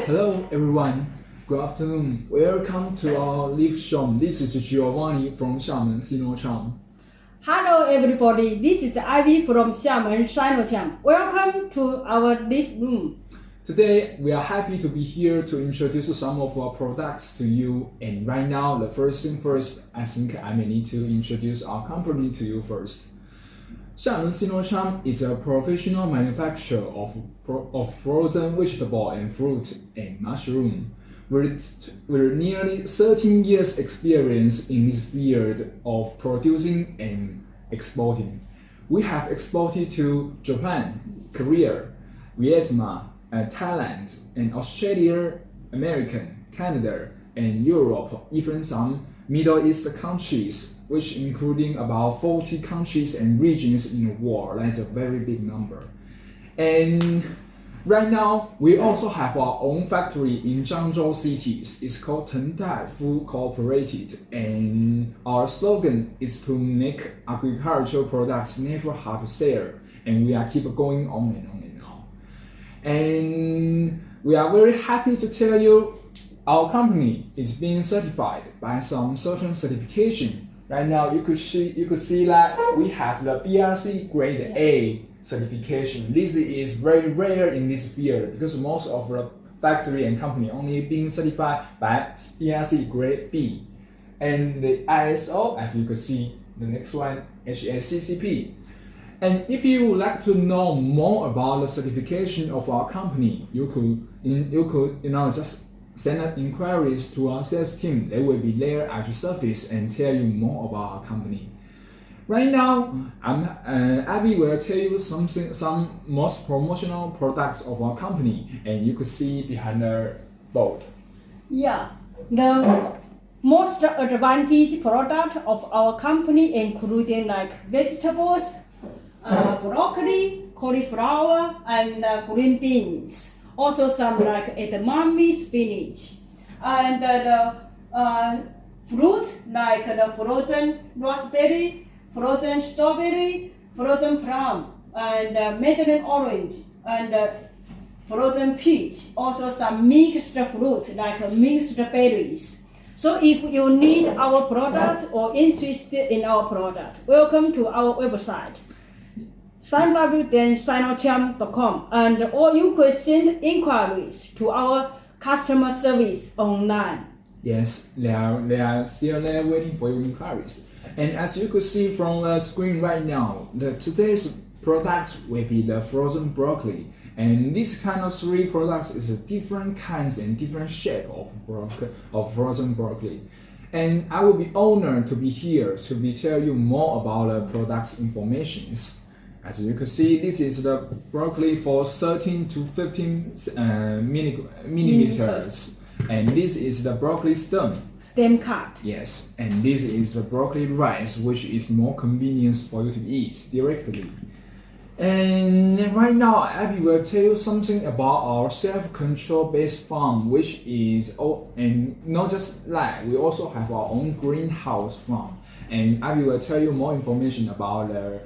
Hello everyone, good afternoon. Welcome to our live show. This is Giovanni from Xiamen Sinocharm. Hello everybody, this is Ivy from Xiamen Sinocharm. Welcome to our live room. Today we are happy to be here to introduce some of our products to you. And right now, the first thing first, I think I may need to introduce our company to you first. Xiamen Sinocharm is a professional manufacturer of frozen vegetable and fruit and mushroom. With nearly 13 years experience in this field of producing and exporting. We have exported to Japan, Korea, Vietnam, Thailand, and Australia, America, Canada, and Europe, even some Middle East countries, which including about 40 countries and regions in the world. That's a very big number. And right now, we also have our own factory in Zhangzhou City. It's called Tengdai Food Cooperated, and our slogan is to make agricultural products never hard to sell, and we are keep going on and on and on. And we are very happy to tell you our company is being certified by some certain certification. Right now, you could see that we have the BRC Grade A certification. This is very rare in this field because most of the factory and company only being certified by BRC Grade B. And the ISO, as you could see, the next one, HACCP. And if you would like to know more about the certification of our company, you could just send inquiries to our sales team. They will be there at your service and tell you more about our company. Right now, Abby will tell you some most promotional products of our company, and you could see behind the board. Yeah, the most advantage product of our company including like vegetables, broccoli, cauliflower, and green beans. Also some like edamame, spinach, and the fruits like the frozen raspberry, frozen strawberry, frozen plum, and mandarin orange, and frozen peach. Also some mixed fruits like mixed berries. So if you need our product or interested in our product, welcome to our website. www.sinocharm.com, and or you could send inquiries to our customer service online. Yes, they are still there waiting for your inquiries. And as you could see from the screen right now, today's products will be the frozen broccoli. And this kind of three products is different kinds and different shape of frozen broccoli. And I will be honored to be here to tell you more about the products informations. As you can see, this is the broccoli for 13 to 15 millimeters. And this is the broccoli stem cut. Yes, and this is the broccoli rice, which is more convenient for you to eat directly. And right now, Abby will tell you something about our self-control based farm, which is, and not just that, we also have our own greenhouse farm. And Abby will tell you more information about the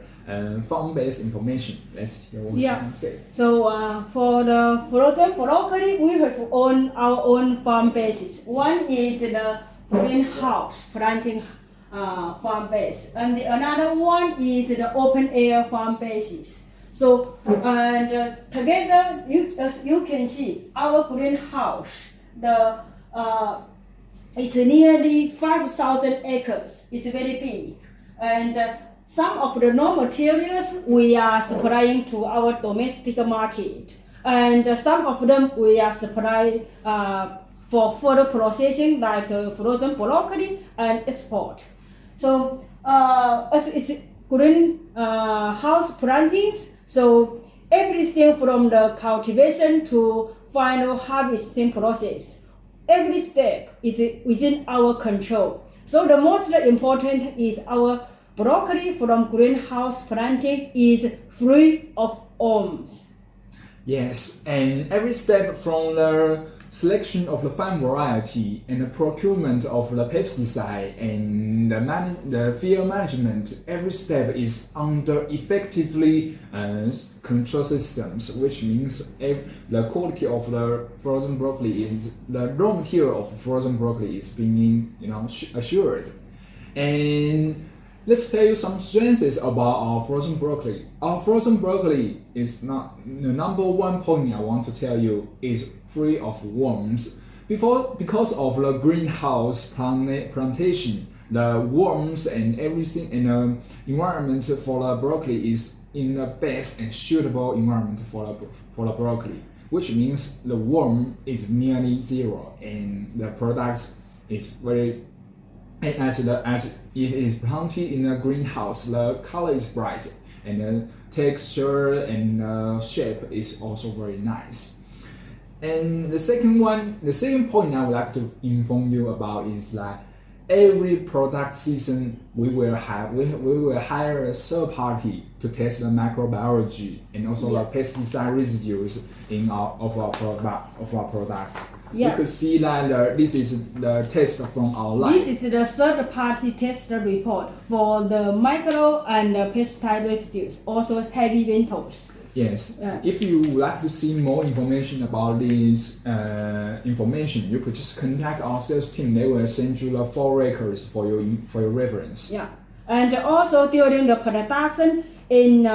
farm-based information. Let's hear what she can say. So for the frozen broccoli, we have our own farm bases. One is the greenhouse planting farm base, and another one is the open air farm bases. So and together, as you can see, our greenhouse, it's nearly 5,000 acres. It's very big, and some of the raw materials we are supplying to our domestic market, and some of them we are supplying for further processing like frozen broccoli and export. So as it's greenhouse plantings, so everything from the cultivation to final harvesting process, every step is within our control. So the most important is our broccoli from greenhouse planting is free of worms. Yes, and every step from the selection of the farm variety and the procurement of the pesticide and the field management, every step is under effectively control systems, which means the quality of the frozen broccoli is the raw material of frozen broccoli is being assured. And let's tell you some strengths about our frozen broccoli. Our frozen broccoli is not the number one point I want to tell you is free of worms. Because of the greenhouse plantation, the worms and everything in the environment for the broccoli is in the best and suitable environment for the broccoli, which means the worm is nearly zero and the product is very. And as it is planted in a greenhouse, the color is bright and the texture and shape is also very nice. And the second point I would like to inform you about is that every product season we will hire a third party to test the microbiology and also the pesticide residues of our products. Yeah. You could see that this is the test from our line. This is the third party test report for the micro and the pesticide residues, also heavy metals. Yes. If you would like to see more information about this information, you could just contact our sales team. They will send you the full records for your reference. Yeah. And also during the production in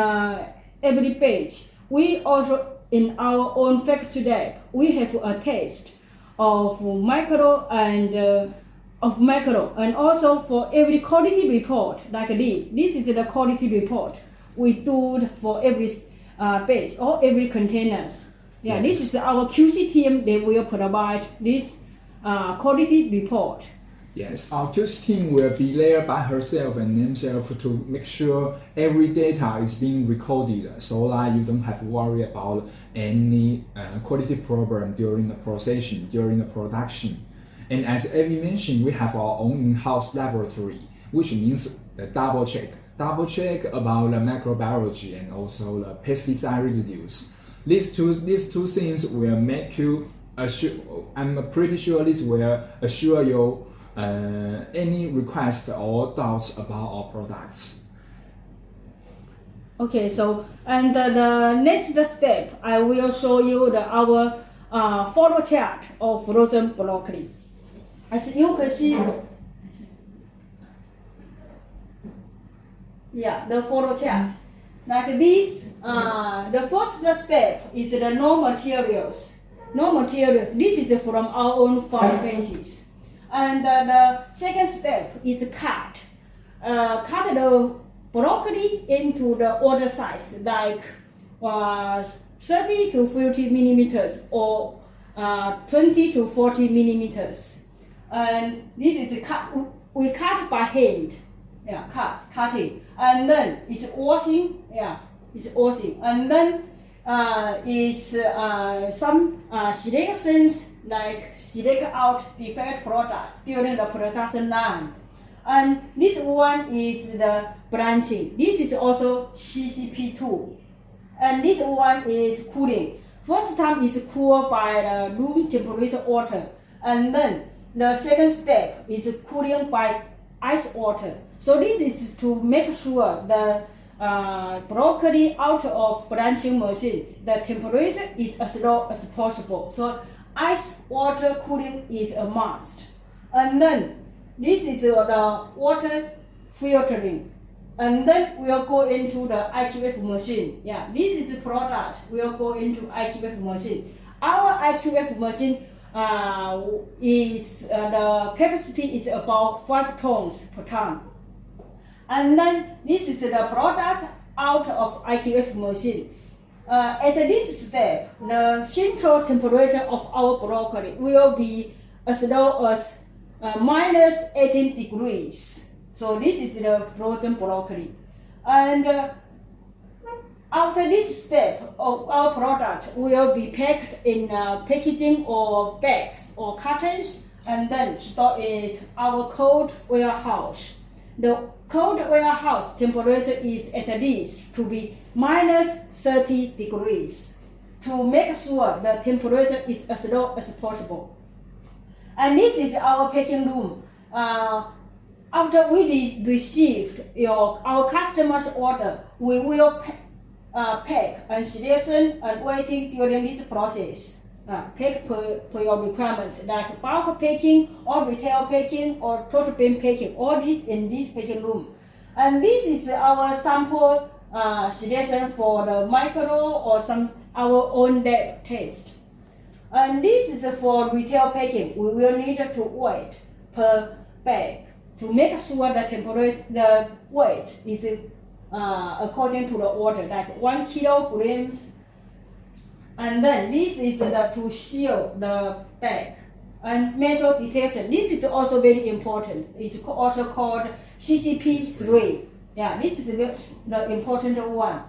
every batch, we also in our own factory lab we have a test of macro and also for every quality report like this. This is the quality report we do for every batch or every containers. Yeah, yes. This is our QC team. They will provide this quality report. Yes, our QC team will be there by herself and themselves to make sure every data is being recorded, so that you don't have to worry about any quality problem during the processing, during the production. And as Evie mentioned, we have our own in-house laboratory, which means the double check about the microbiology and also the pesticide residues. These two things will make you I'm pretty sure this will assure you any requests or doubts about our products. Okay, so and the next step, I will show you our photo chart of frozen broccoli. As you can see, the photo chart. Like this, the first step is the raw materials. This is from our own farm basis. And the second step is cut the broccoli into the order size, like 30 to 50 millimeters or 20 to 40 millimeters. And this is cut. We cut by hand. Cutting, and then it's washing. It's washing, and then it's some selections, like select out defect product during the production line. And this one is the branching. This is also CCP2. And this one is cooling. First time is cooled by the room temperature water. And then the second step is cooling by ice water. So this is to make sure the broccoli out of branching machine, the temperature is as low as possible. So ice water cooling is a must. And then this is the water filtering. And then we'll go into the IQF machine. This is the product. We'll go into IQF machine. Our IQF machine is the capacity is about 5 tons per ton. And then this is the product out of IQF machine. At this step, the central temperature of our broccoli will be as low as minus 18 degrees. So this is the frozen broccoli. And after this step, our product will be packed in packaging or bags or cartons and then stored in our cold warehouse. The cold warehouse temperature is at least to be minus 30 degrees to make sure the temperature is as low as possible. And this is our packing room. After we received our customer's order, we will pack and selection and waiting during this process. Pack per your requirements, like bulk packing or retail packing or total bin packing, all this in this packing room. And this is our sample selection for the micro or our own lab test. And this is for retail packing. We will need to wait per bag to make sure the temperature, the weight is according to the order, like 1 kilograms. And then this is to seal the bag. And metal detection, this is also very important. It's also called CCP3. Yeah, this is the important one.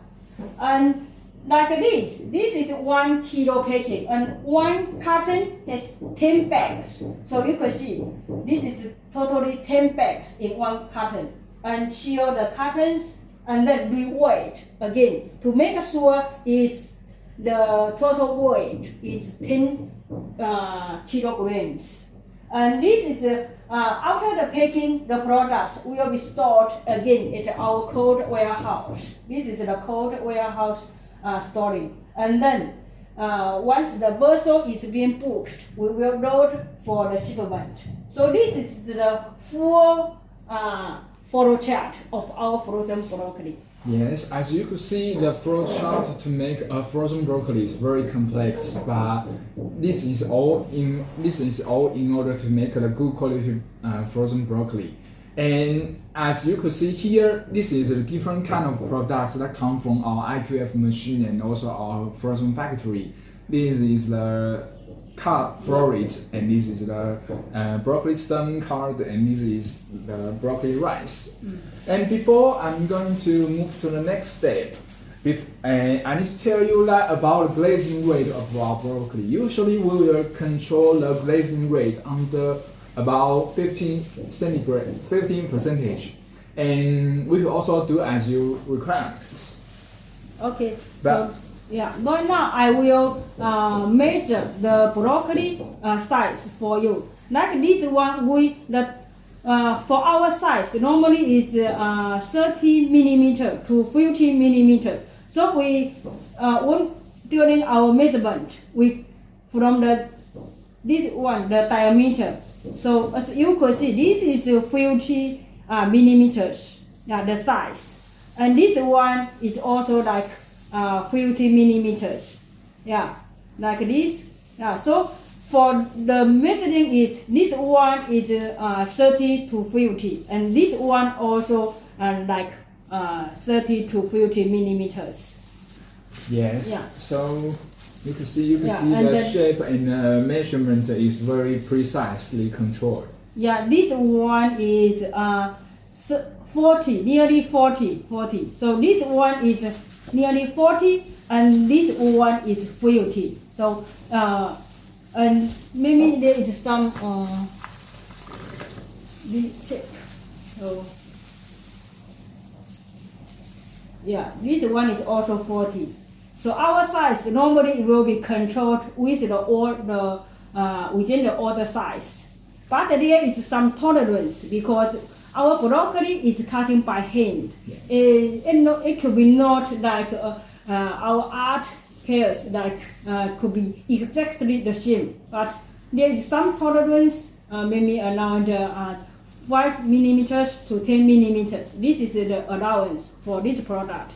And like this is 1 kilo packing, and one carton has 10 bags. So you can see this is totally 10 bags in one carton. And seal the cartons and then re-weight again to make sure the total weight is 10 kilograms. And this is after the packing, the products will be stored again at our cold warehouse. This is the cold warehouse storing. And then once the vessel is being booked, we will load for the shipment. So this is the full flow chart of our frozen broccoli. Yes, as you could see, the flow chart to make a frozen broccoli is very complex, but this is all in order to make a good quality frozen broccoli. And as you could see here, this is a different kind of products that come from our IQF machine and also our frozen factory. This is the cut floret, and this is the broccoli stem card, and this is the broccoli rice. And before I'm going to move to the next step, I need to tell you that about the glazing rate of our broccoli. Usually we will control the glazing rate under about 15%, and we will also do as you requirements. Okay. Right now I will measure the broccoli size for you. Like this one, for our size normally is 30 millimeter to 50 millimeter. So we during our measurement, from this one the diameter. So as you can see, this is 50 millimeters, the size, and this one is also like 50 millimeters, like this. So for the measuring this one is 30 to 50, and this one also like 30 to 50 millimeters. Yes. So you can see the shape and measurement is very precisely controlled. This one is 40, nearly 40. So this one is nearly 40, and this one is 50. So and maybe there is some check. So this one is also 40. So our size normally will be controlled with within the order size, but there is some tolerance because our broccoli is cutting by hand. Yes. It could be not like our art pairs could be exactly the same, but there is some tolerance, maybe around 5 millimeters to 10 millimeters. This is the allowance for this product.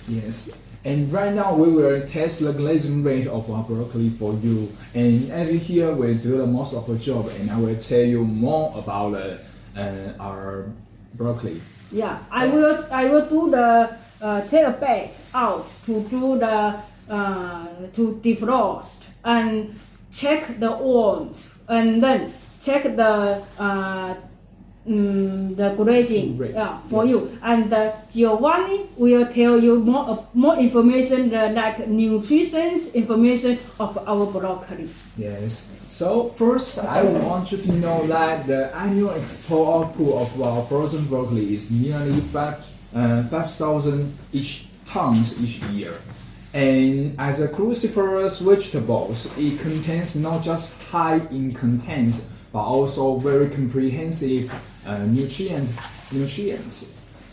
Yes. And right now we will test the glazing rate of our broccoli for you. And as you hear, we do the most of the job, and I will tell you more about our broccoli. I will do the take a bag out to do the to defrost and check the warmth, and then check the glazing for you. And Giovanni will tell you more information, like nutrition information of our broccoli. Yes. So first, I want you to know that the annual export output of our frozen broccoli is nearly 5,000 tons each year. And as a cruciferous vegetables, it contains not just high in content, but also very comprehensive nutrients.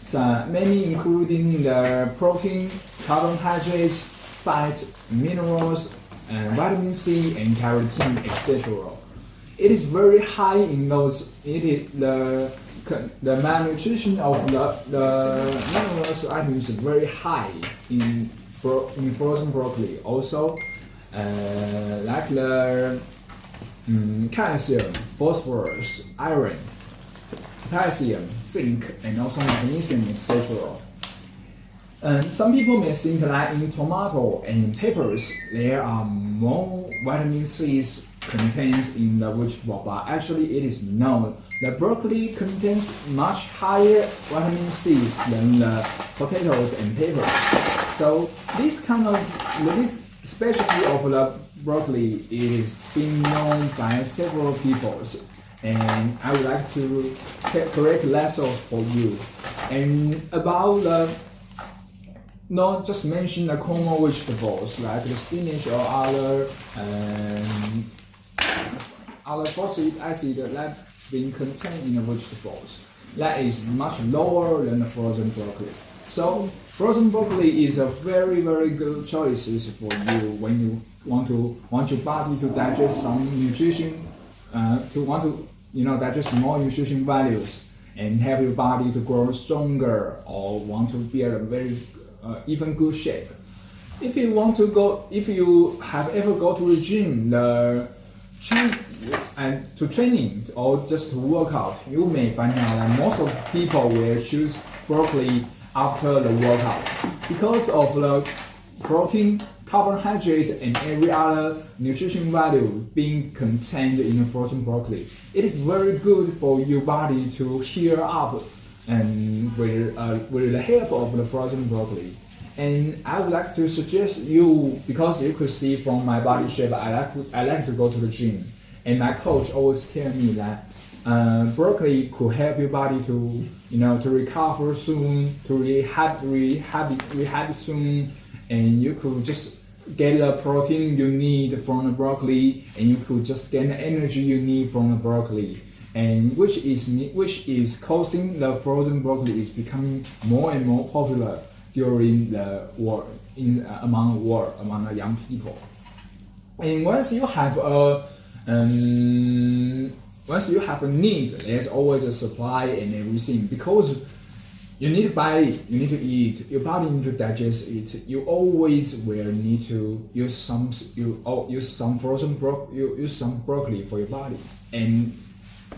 So many including the protein, carbohydrates, fat, minerals, vitamin C and carotene, etc. It is very high in those. It is the malnutrition of the minerals items is very high in frozen broccoli. Also, like the calcium, phosphorus, iron, potassium, zinc, and also magnesium, etc. Some people may think that in tomato and peppers there are more vitamin C's contains in the vegetable, but actually it is not. The broccoli contains much higher vitamin C's than the potatoes and peppers. So this specialty of the broccoli is being known by several people, and I would like to correct lessons for you. And about the not just mention the common vegetables like the spinach or other phosphoric acid that's been contained in the vegetables. That is much lower than the frozen broccoli. So frozen broccoli is a very good choice for you when you want your body to digest some nutrition, digest more nutrition values and have your body to grow stronger, or want to be a very even good shape. If you have ever go to the gym, to training or just to work out, you may find out that most of people will choose broccoli after the workout because of the protein, carbohydrate, and every other nutrition value being contained in the frozen broccoli. It is very good for your body to cheer up, and with the help of the frozen broccoli. And I would like to suggest you, because you could see from my body shape, I like to go to the gym, and my coach always tell me that broccoli could help your body to recover soon, to rehab soon, and you could just get the protein you need from the broccoli, and you could just get the energy you need from the broccoli, and which is causing the frozen broccoli is becoming more and more popular during the war among the young people. And once you have a need, there's always a supply and everything, because you need to buy it, you need to eat, your body need to digest it. You always will need to use some broccoli for your body. And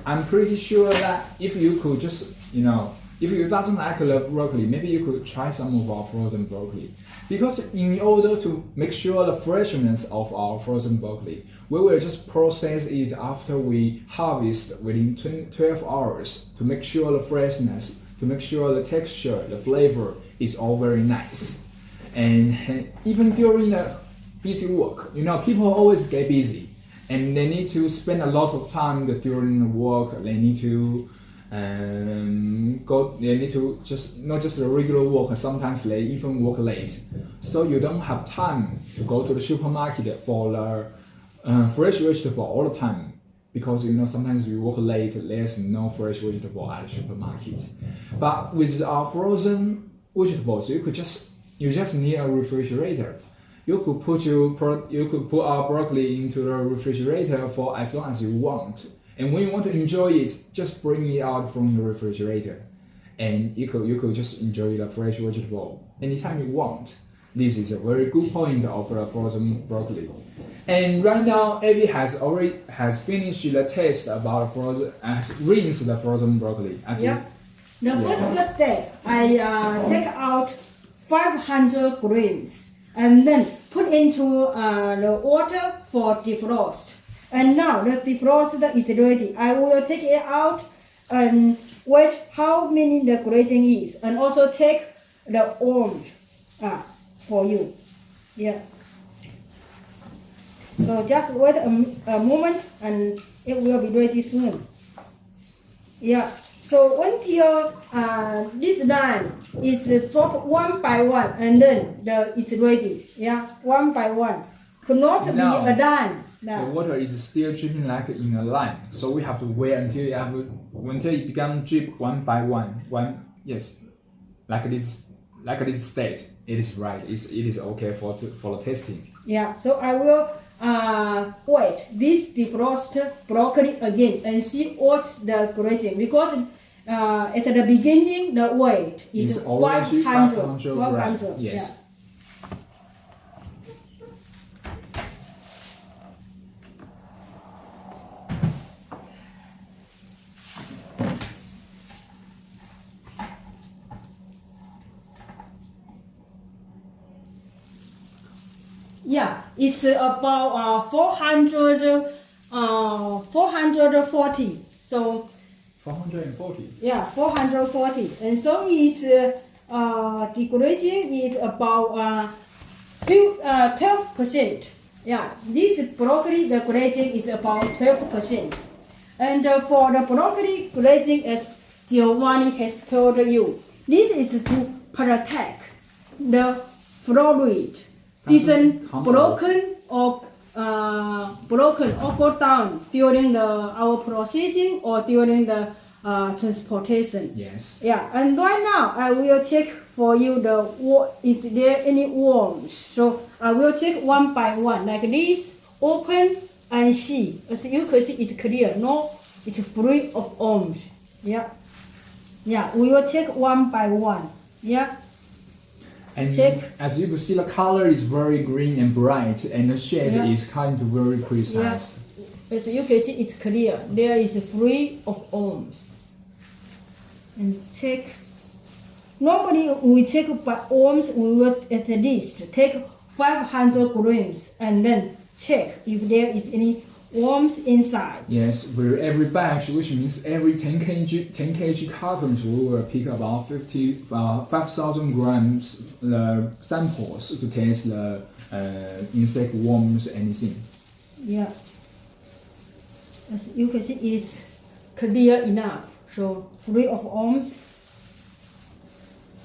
I'm pretty sure that if you could just if you doesn't like the broccoli, maybe you could try some of our frozen broccoli. Because in order to make sure the freshness of our frozen broccoli, we will just process it after we harvest within 12 hours to make sure the freshness, to make sure the texture, the flavor is all very nice. And even during the busy work, people always get busy, and they need to spend a lot of time during the work. They need to just not just the regular work, sometimes they even work late, so you don't have time to go to the supermarket for the fresh vegetable all the time, because sometimes you work late, there's no fresh vegetable at the supermarket. But with our frozen vegetables, you just need a refrigerator. You could put our broccoli into the refrigerator for as long as you want. And when you want to enjoy it, just bring it out from the refrigerator, and you could just enjoy the fresh vegetable anytime you want. This is a very good point of the frozen broccoli. And right now, Abby has finished the test about rinsed the frozen broccoli. The first step, I take out 500 grams and then put into the water for defrost. And now the defroster is ready. I will take it out and wait how many the glazing is, and also take the orange for you. Yeah. So just wait a moment and it will be ready soon. Yeah. So until this line is dropped one by one, and then it's ready. Yeah, one by one. Could not Now, be a line. The water is still dripping like in a line, so we have to wait until it becomes drip one by one. Yes, like this state. It is right. It is okay for the testing. Yeah. So I will wait this defrost broccoli again and see what's the gradient, because at the beginning the weight is 500. Yes. Yeah. Yeah, it's about 440. So 440. yeah, 440, and so it's the gradient is about 12%. Yeah, this broccoli the gradient is about 12%, and for the broccoli gradient, as Giovanni has told you, this is to protect the fluid isn't broken or go down during our processing or during the transportation. Yes. Yeah, and right now I will check for you is there any worms. So I will check one by one like this, open and see. As you can see, it's clear. No, it's free of worms. Yeah. Yeah, we will check one by one. Yeah. And check. As you can see, the color is very green and bright, and the shade is kind of very precise. Yeah. As you can see, it's clear. There is free of worms. And check. Normally, we check by worms, we will at least take 500 grams and then check if there is any worms inside. Yes, with every batch, which means every 10 kg cartons, we will pick about 5,000 grams samples to test the insect worms, anything. Yeah. As you can see, it's clear enough. So free of worms.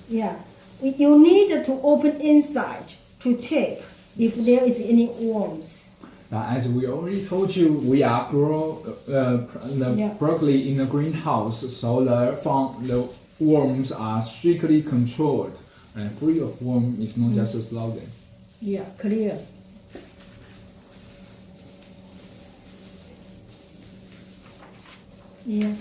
Yeah. You need to open inside to check if there is any worms. As we already told you, we are grow broccoli in a greenhouse, so the worms are strictly controlled, and free of worm is not just a slogan. Yeah, clear. Yeah.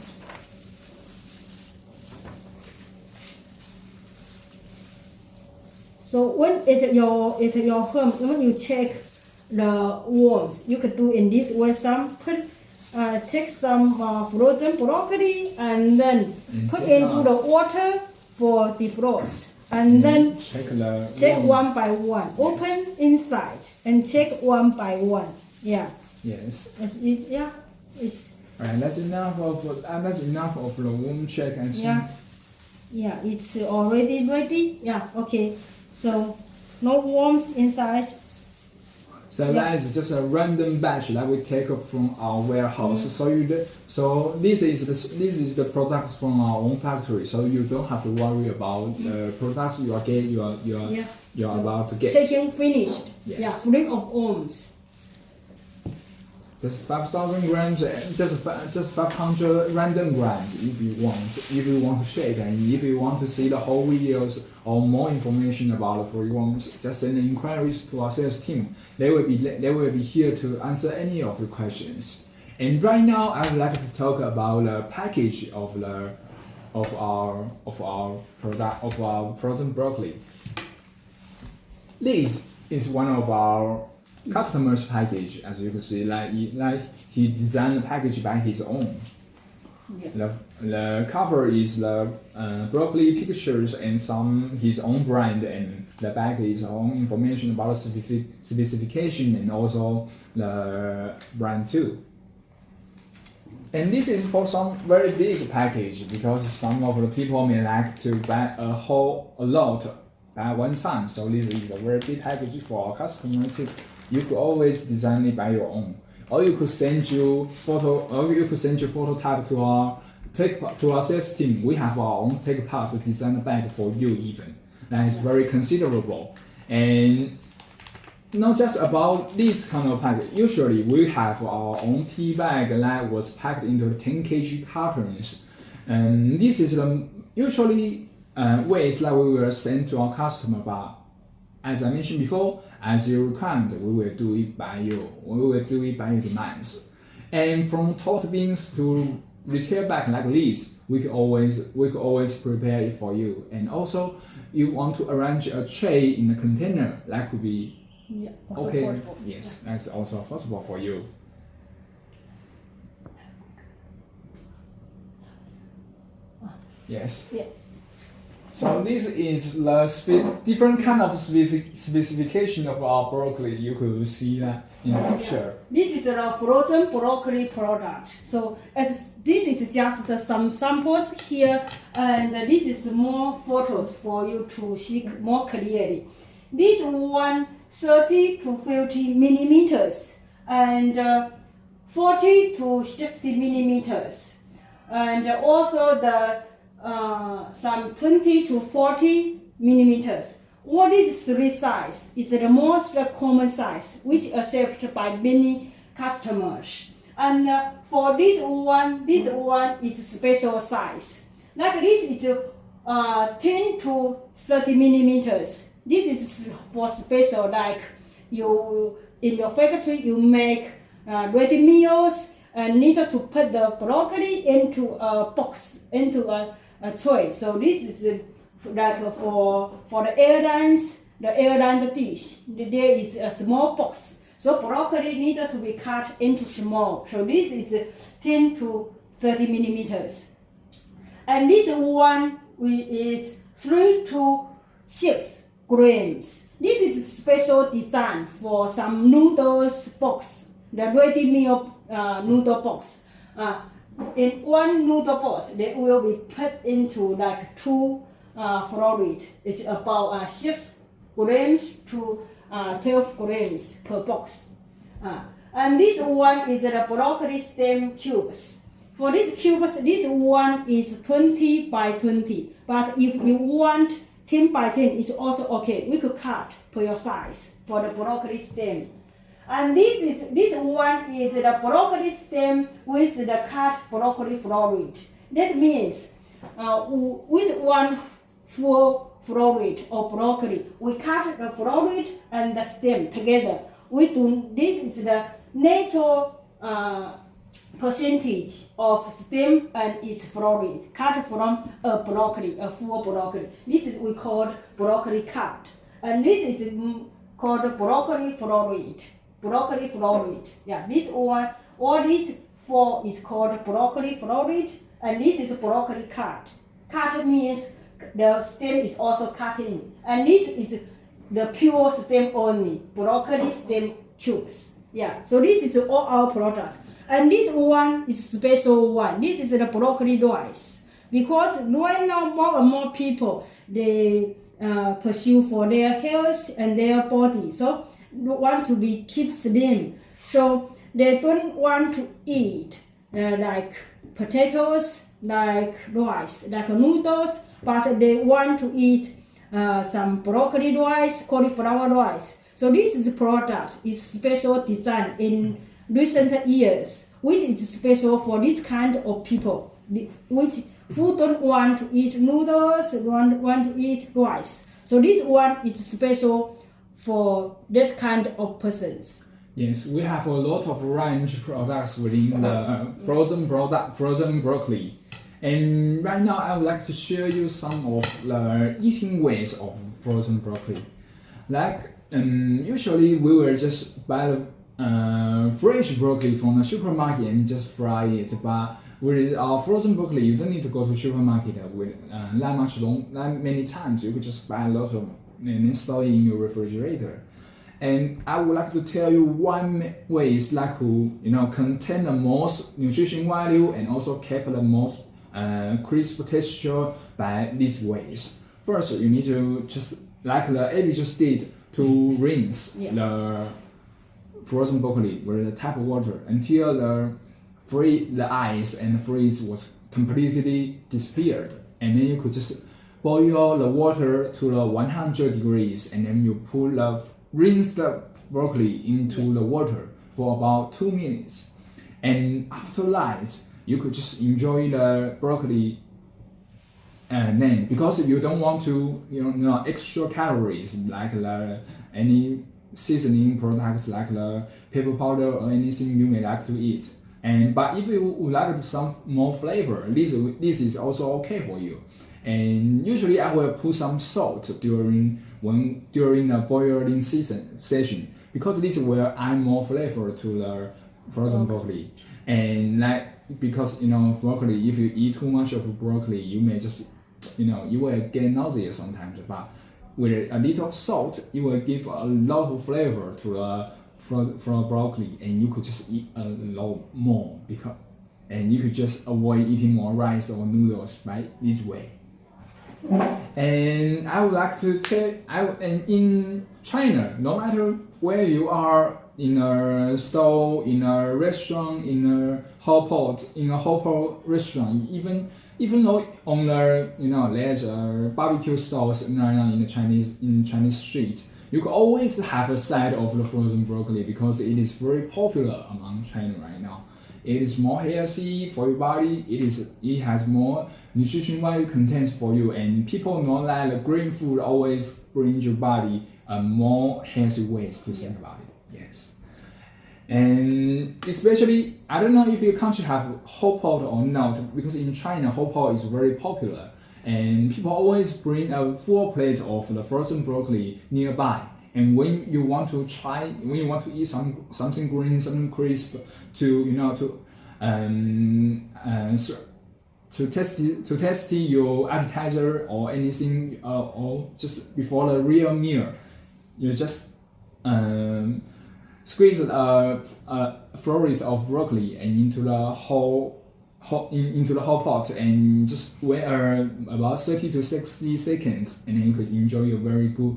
So when at your home, when you check the worms, you could do in this way. Take some frozen broccoli and then put into the water for defrost, and then check one by one. Yes. Open inside and check one by one. Yeah. Yes. It's. Right, that's enough of the worm check and see. Yeah, it's already ready. Yeah, okay. So no worms inside. So that is just a random batch that we take from our warehouse. So this is the products from our own factory. So you don't have to worry about the products you are about to get. Checking finished. Yes. Yeah, free of worms. Just 5,000 grams, just 500 random grams if you want to check, and if you want to see the whole videos or more information about the free worms, just send the inquiries to our sales team. They will be here to answer any of your questions. And right now, I would like to talk about the package of our frozen broccoli. This is one of our customer's package. As you can see, like he designed the package by his own. Yeah. The cover is the broccoli pictures and some his own brand, and the back is own information about the specification and also the brand too. And this is for some very big package, because some of the people may like to buy a lot at one time. So this is a very big package for our customer too. You could always design it by your own, or you could send your phototype to our to our sales team, we have our own take part to design the bag for you even. That is very considerable. And not just about this kind of pack. Usually we have our own tea bag that was packed into 10 kg cartons. And this is the usually ways that we will send to our customer, but as I mentioned before, as your requirement, we will do it by you. We will do it by your demands. And from tote beans to retail bag like this, we could always prepare it for you. And also, you want to arrange a tray in a container, that could be okay. Possible. Yes, that's also possible for you. Yes. Yeah. So this is the different kind of specification of our broccoli. You could see that in the picture. This is the frozen broccoli product. So as this is just some samples here, and this is more photos for you to see more clearly. This one 30 to 50 millimeters and 40 to 60 millimeters, and also the some 20 to 40 millimeters. All these three sizes is the most common size, which is accepted by many customers. And for this one is special size. Like this is 10 to 30 millimeters. This is for special, like you in your factory you make ready meals and need to put the broccoli into a box, into a tray. So this is like for the airline dish. There is a small box. So broccoli needs to be cut into small. So this is 10 to 30 millimeters. And this one is 3 to 6 grams. This is special design for some noodles box, the ready meal noodle box. In one noodle box, they will be put into like 2 florid. It's about 6 grams to 12 grams per box. And this one is the broccoli stem cubes. For these cubes, this one is 20 by 20. But if you want 10 by 10, it's also okay. We could cut per your size for the broccoli stem. And this one is the broccoli stem with the cut broccoli florid. That means with one full florid or broccoli, we cut the florid and the stem together. This is the natural percentage of stem and its florid cut from a broccoli, a full broccoli. This is we call broccoli cut, and this is called broccoli florid. Broccoli florid. Yeah, this one, all these 4 is called broccoli florid, and this is broccoli cut. Cut means the stem is also cut in, and this is the pure stem only, broccoli stem cubes. Yeah, so this is all our products. And this one is special one. This is the broccoli rice. Because right now more and more people, they pursue for their health and their body. So want to be keep slim. So they don't want to eat like potatoes, like rice, like noodles, but they want to eat some broccoli rice, cauliflower rice. So this is product is special design in recent years, which is special for this kind of people, who don't want to eat noodles, want to eat rice. So this one is special for that kind of persons. Yes, we have a lot of range products within the frozen broccoli. And right now I would like to share you some of the eating ways of frozen broccoli. Like usually we will just buy the fresh broccoli from the supermarket and just fry it. But with our frozen broccoli, you don't need to go to supermarket with that many times. You could just buy a lot of and install it in your refrigerator. And I would like to tell you one way is like to contain the most nutrition value and also keep the most crisp texture by these ways. First, you need to just like the Abby just did to rinse the frozen broccoli with the tap water until the ice and freeze was completely disappeared, and then you could just boil the water to the 100 degrees, and then you rinse the broccoli into the water for about 2 minutes, and after that you could just enjoy the broccoli. And then, because you don't want to, extra calories like any seasoning products like the pepper powder or anything you may like to eat. But if you would like some more flavor, this is also okay for you. And usually I will put some salt during the boiling session, because this will add more flavor to the frozen broccoli. And because broccoli, if you eat too much of broccoli, you may just you will get nausea sometimes, but with a little salt, it will give a lot of flavor to the broccoli, and you could just eat a lot more, and you could just avoid eating more rice or noodles by this way. And I would like to tell, and in China, no matter where you are, in a store, in a restaurant, in a hot pot restaurant, even though on the there's barbecue stalls in the Chinese street, you can always have a side of the frozen broccoli, because it is very popular among China right now. It is more healthy for your body. It has more nutrition value contents for you, and people know that the green food always brings your body more healthy ways to think about it. Yes. And especially, I don't know if your country have hot pot or not, because in China, hot pot is very popular, and people always bring a full plate of the frozen broccoli nearby. And when you want to eat something green, something crisp, to test your appetizer or anything, or just before the real meal, you just squeeze a florist of broccoli and into the whole pot, and just wait about 30 to 60 seconds, and then you could enjoy a very good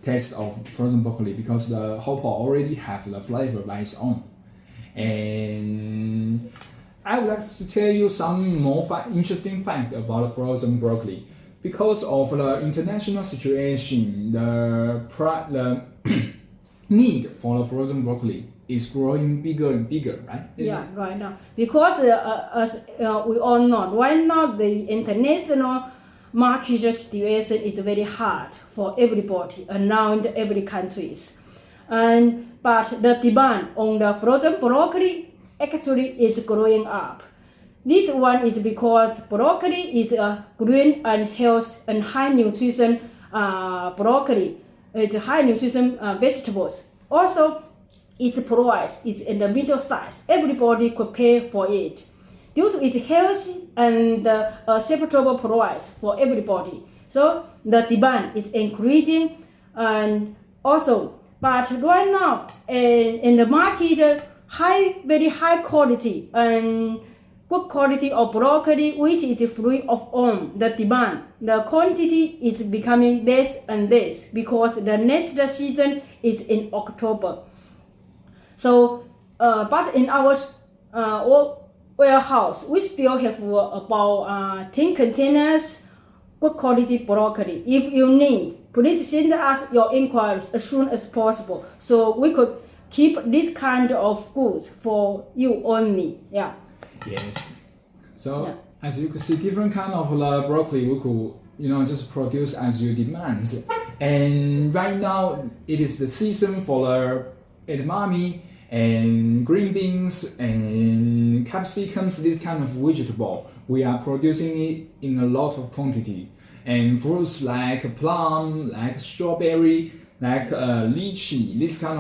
taste of frozen broccoli, because the hot pot already have the flavor by its own. And I would like to tell you some more interesting fact about the frozen broccoli. Because of the international situation, the need for the frozen broccoli is growing bigger and bigger, right? Yeah, right now. Because as we all know, right now the international market situation is very hard for everybody around every countries. But the demand on the frozen broccoli actually is growing up. This one is because broccoli is a green and healthy and high nutrition broccoli. It's high nutrition vegetables. Also, its price is in the middle size. Everybody could pay for it. This is healthy and acceptable price for everybody. So the demand is increasing, and also, but right now in the market, very high quality and good quality of broccoli, which is free of the demand. The quantity is becoming less and less, because the next season is in October. So, but in our warehouse, we still have about 10 containers good quality broccoli. If you need, please send us your inquiries as soon as possible, so we could keep this kind of goods for you only. Yeah. Yes. So as you can see, different kind of broccoli we could just produce as you demand. And right now it is the season for the edamame and green beans and capsicums, this kind of vegetable. We are producing it in a lot of quantity. And fruits like plum, like strawberry, like lychee, this kind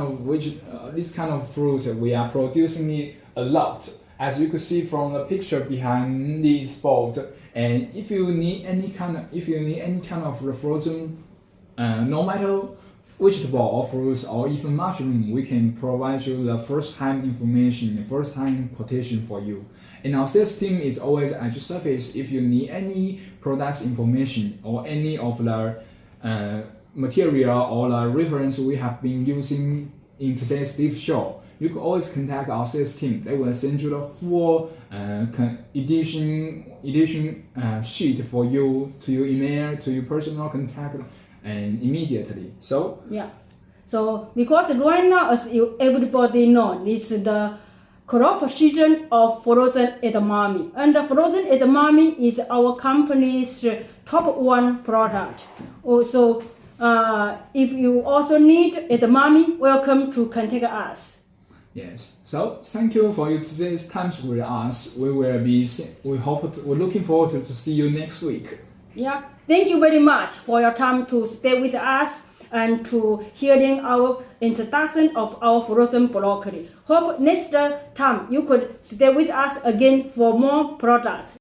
of fruit, we are producing it a lot. As you could see from the picture behind this board. And if you need any kind of frozen, no matter vegetable or fruits or even mushroom, we can provide you the first-hand information, the first-hand quotation for you. And our sales team is always at your service if you need any products information or any of the material or the reference we have been using in today's live show. you can always contact our sales team. They will send you the full edition sheet for you to your email, to your personal contact, and immediately. So yeah. So because right now, as everybody know, it's the crop season of frozen edamame, and the frozen edamame is our company's top one product. Also, if you also need edamame, welcome to contact us. yes. So thank you for your today's time with us. We're looking forward to see you next week. Yeah. Thank you very much for your time to stay with us and to hearing our introduction of our frozen broccoli. Hope next time you could stay with us again for more products.